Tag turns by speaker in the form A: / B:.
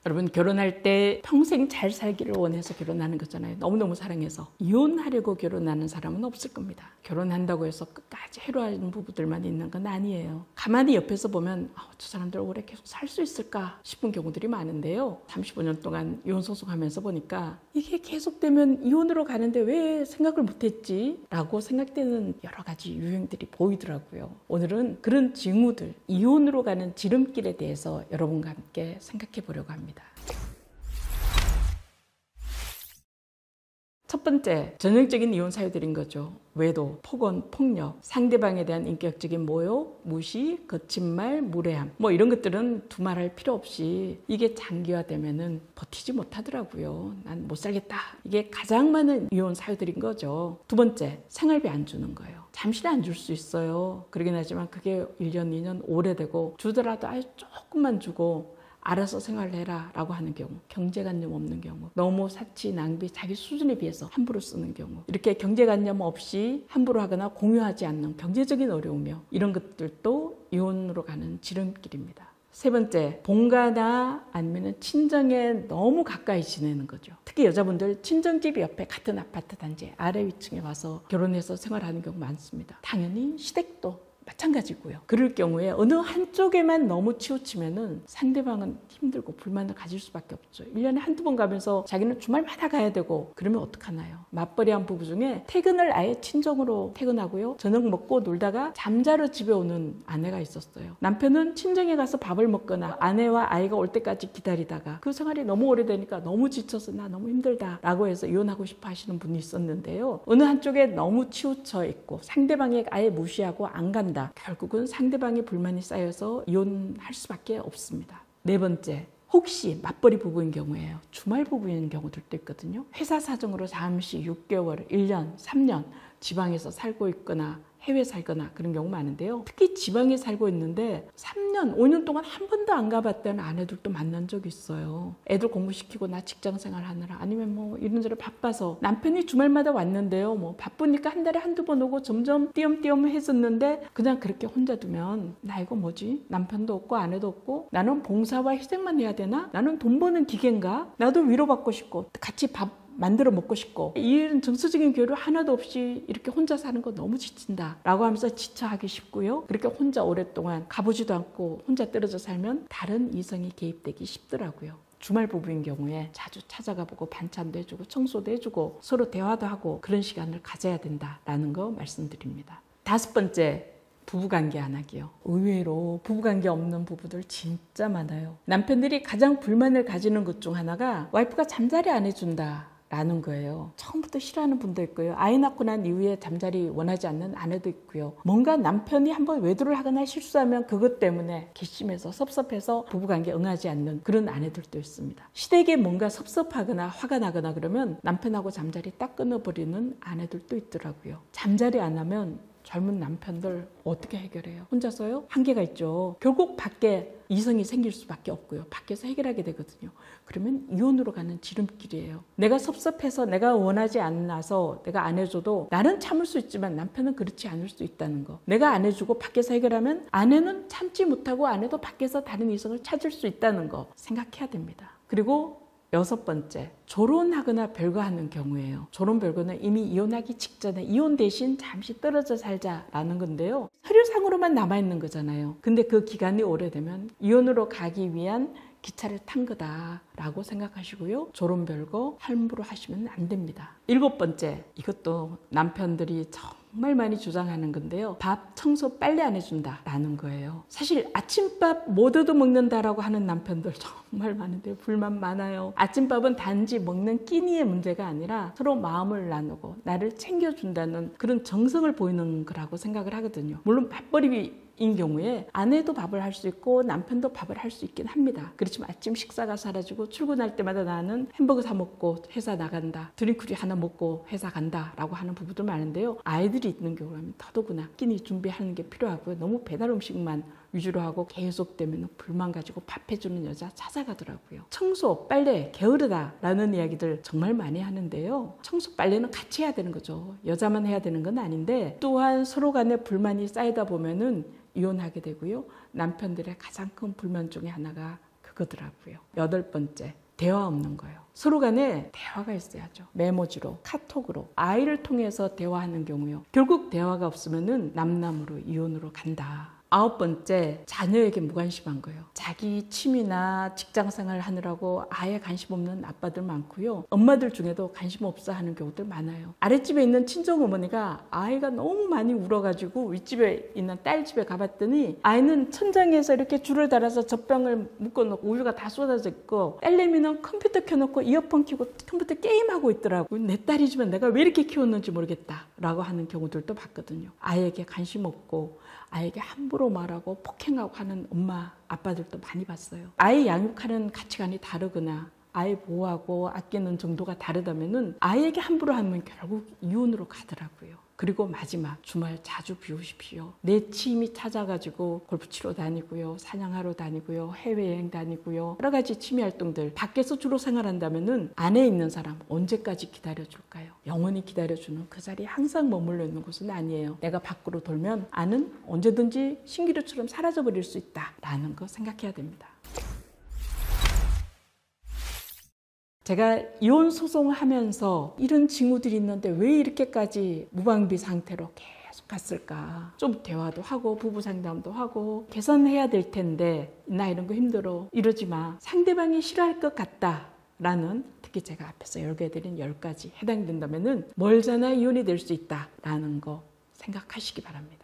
A: 여러분, 결혼할 때 평생 잘 살기를 원해서 결혼하는 거잖아요. 너무너무 사랑해서. 이혼하려고 결혼하는 사람은 없을 겁니다. 결혼한다고 해서 끝까지 해로하는 부부들만 있는 건 아니에요. 가만히 옆에서 보면 저 사람들 오래 계속 살 수 있을까 싶은 경우들이 많은데요. 35년 동안 이혼 소송하면서 보니까 이게 계속되면 이혼으로 가는데 왜 생각을 못했지? 라고 생각되는 여러 가지 유형들이 보이더라고요. 오늘은 그런 징후들, 이혼으로 가는 지름길에 대해서 여러분과 함께 생각해 보려고 합니다. 첫 번째, 전형적인 이혼 사유들인 거죠. 외도, 폭언, 폭력, 상대방에 대한 인격적인 모욕, 무시, 거친 말, 무례함, 이런 것들은 두말할 필요 없이 이게 장기화되면은 버티지 못하더라고요. 난 못 살겠다. 이게 가장 많은 이혼 사유들인 거죠. 두 번째, 생활비 안 주는 거예요. 잠시는 안 줄 수 있어요. 그러긴 하지만 그게 1년, 2년 오래되고 주더라도 아주 조금만 주고 알아서 생활해라 라고 하는 경우, 경제관념 없는 경우, 너무 사치, 낭비, 자기 수준에 비해서 함부로 쓰는 경우, 이렇게 경제관념 없이 함부로 하거나 공유하지 않는 경제적인 어려움이요, 이런 것들도 이혼으로 가는 지름길입니다. 세 번째, 본가나 아니면 친정에 너무 가까이 지내는 거죠. 특히 여자분들 친정집 옆에 같은 아파트 단지 아래 위층에 와서 결혼해서 생활하는 경우 많습니다. 당연히 시댁도 마찬가지고요. 그럴 경우에 어느 한쪽에만 너무 치우치면은 상대방은 힘들고 불만을 가질 수밖에 없죠. 1년에 한두 번 가면서 자기는 주말마다 가야 되고 그러면 어떡하나요? 맞벌이한 부부 중에 퇴근을 아예 친정으로 퇴근하고요. 저녁 먹고 놀다가 잠자러 집에 오는 아내가 있었어요. 남편은 친정에 가서 밥을 먹거나 아내와 아이가 올 때까지 기다리다가 그 생활이 너무 오래되니까 너무 지쳐서 나 너무 힘들다 라고 해서 이혼하고 싶어 하시는 분이 있었는데요. 어느 한쪽에 너무 치우쳐 있고 상대방이 아예 무시하고 안 간다. 결국은 상대방의 불만이 쌓여서 이혼할 수밖에 없습니다. 네 번째, 혹시 맞벌이 부부인 경우에요. 주말 부부인 경우들도 있거든요. 회사 사정으로 잠시 6개월, 1년, 3년 지방에서 살고 있거나 해외 살거나 그런 경우 많은데요. 특히 지방에 살고 있는데 3년, 5년 동안 한 번도 안 가봤다는 아내들도 만난 적이 있어요. 애들 공부시키고 나 직장생활 하느라 아니면 이런저런 바빠서 남편이 주말마다 왔는데요. 바쁘니까 한 달에 한두 번 오고 점점 띄엄띄엄 해졌는데 그냥 그렇게 혼자 두면 나 이거 뭐지? 남편도 없고 아내도 없고 나는 봉사와 희생만 해야 되나? 나는 돈 버는 기계인가? 나도 위로받고 싶고 같이 밥 만들어 먹고 싶고 이런 정서적인 교류 하나도 없이 이렇게 혼자 사는 거 너무 지친다 라고 하면서 지쳐하기 쉽고요. 그렇게 혼자 오랫동안 가보지도 않고 혼자 떨어져 살면 다른 이성이 개입되기 쉽더라고요. 주말 부부인 경우에 자주 찾아가 보고 반찬도 해주고 청소도 해주고 서로 대화도 하고 그런 시간을 가져야 된다라는 거 말씀드립니다. 다섯 번째, 부부관계 안 하기요. 의외로 부부관계 없는 부부들 진짜 많아요. 남편들이 가장 불만을 가지는 것 중 하나가 와이프가 잠자리 안 해준다 라는 거예요. 처음부터 싫어하는 분도 있고요. 아이 낳고 난 이후에 잠자리 원하지 않는 아내도 있고요. 뭔가 남편이 한번 외도를 하거나 실수하면 그것 때문에 괘씸해서 섭섭해서 부부관계에 응하지 않는 그런 아내들도 있습니다. 시댁에 뭔가 섭섭하거나 화가 나거나 그러면 남편하고 잠자리 딱 끊어버리는 아내들도 있더라고요. 잠자리 안 하면 젊은 남편들 어떻게 해결해요? 혼자서요? 한계가 있죠. 결국 밖에 이성이 생길 수밖에 없고요. 밖에서 해결하게 되거든요. 그러면 이혼으로 가는 지름길이에요. 내가 섭섭해서 내가 원하지 않아서 내가 안 해줘도 나는 참을 수 있지만 남편은 그렇지 않을 수 있다는 거. 내가 안 해주고 밖에서 해결하면 아내는 참지 못하고 아내도 밖에서 다른 이성을 찾을 수 있다는 거 생각해야 됩니다. 그리고 여섯 번째, 결혼하거나 별거하는 경우예요. 결혼 별거는 이미 이혼하기 직전에 이혼 대신 잠시 떨어져 살자라는 건데요. 서류상으로만 남아있는 거잖아요. 근데 그 기간이 오래되면 이혼으로 가기 위한 기차를 탄 거다라고 생각하시고요. 결혼 별거 함부로 하시면 안 됩니다. 일곱 번째, 이것도 남편들이 정말 많이 주장하는 건데요. 밥, 청소, 빨래 안 해준다라는 거예요. 사실 아침밥 못 얻어 먹는다라고 하는 남편들 정말 많은데요. 불만 많아요. 아침밥은 단지 먹는 끼니의 문제가 아니라 서로 마음을 나누고 나를 챙겨준다는 그런 정성을 보이는 거라고 생각을 하거든요. 물론 맞벌이인 경우에 아내도 밥을 할 수 있고 남편도 밥을 할 수 있긴 합니다. 그렇지만 아침 식사가 사라지고 출근할 때마다 나는 햄버거 사 먹고 회사 나간다. 드링크리 하나 먹고 회사 간다 라고 하는 부부들 많은데요. 아이들이 있는 경우라면 더더구나 끼니 준비하는 게 필요하고요. 너무 배달 음식만 위주로 하고 계속되면 불만 가지고 밥 해주는 여자 찾아가더라고요. 청소, 빨래, 게으르다 라는 이야기들 정말 많이 하는데요. 청소, 빨래는 같이 해야 되는 거죠. 여자만 해야 되는 건 아닌데 또한 서로 간에 불만이 쌓이다 보면은 이혼하게 되고요. 남편들의 가장 큰 불만 중에 하나가 그거더라고요. 8번째, 대화 없는 거예요. 서로 간에 대화가 있어야죠. 메모지로, 카톡으로, 아이를 통해서 대화하는 경우요. 결국 대화가 없으면은 남남으로 이혼으로 간다. 9번째, 자녀에게 무관심한 거예요. 자기 취미나 직장생활 하느라고 아예 관심 없는 아빠들 많고요. 엄마들 중에도 관심 없어 하는 경우들 많아요. 아랫집에 있는 친정어머니가 아이가 너무 많이 울어가지고 윗집에 있는 딸 집에 가봤더니 아이는 천장에서 이렇게 줄을 달아서 젖병을 묶어놓고 우유가 다 쏟아져 있고 딸내미는 컴퓨터 켜놓고 이어폰 켜고 컴퓨터 게임하고 있더라고요. 내 딸이지만 내가 왜 이렇게 키웠는지 모르겠다 라고 하는 경우들도 봤거든요. 아이에게 관심 없고 아이에게 함부로 말하고 폭행하고 하는 엄마, 아빠들도 많이 봤어요. 아이 양육하는 가치관이 다르거나 아이 보호하고 아끼는 정도가 다르다면은 아이에게 함부로 하면 결국 이혼으로 가더라고요. 그리고 마지막, 주말 자주 비우십시오. 내 취미 찾아가지고 골프 치러 다니고요, 사냥하러 다니고요, 해외여행 다니고요, 여러 가지 취미 활동들 밖에서 주로 생활한다면은 안에 있는 사람 언제까지 기다려줄까요? 영원히 기다려주는 그 자리에 항상 머물러 있는 곳은 아니에요. 내가 밖으로 돌면 안은 언제든지 신기루처럼 사라져버릴 수 있다라는 거 생각해야 됩니다. 제가 이혼 소송을 하면서 이런 징후들이 있는데 왜 이렇게까지 무방비 상태로 계속 갔을까? 좀 대화도 하고 부부 상담도 하고 개선해야 될 텐데 나 이런 거 힘들어 이러지 마. 상대방이 싫어할 것 같다 라는, 특히 제가 앞에서 열거해드린 10가지 해당된다면은 멀잖아 이혼이 될 수 있다라는 거 생각하시기 바랍니다.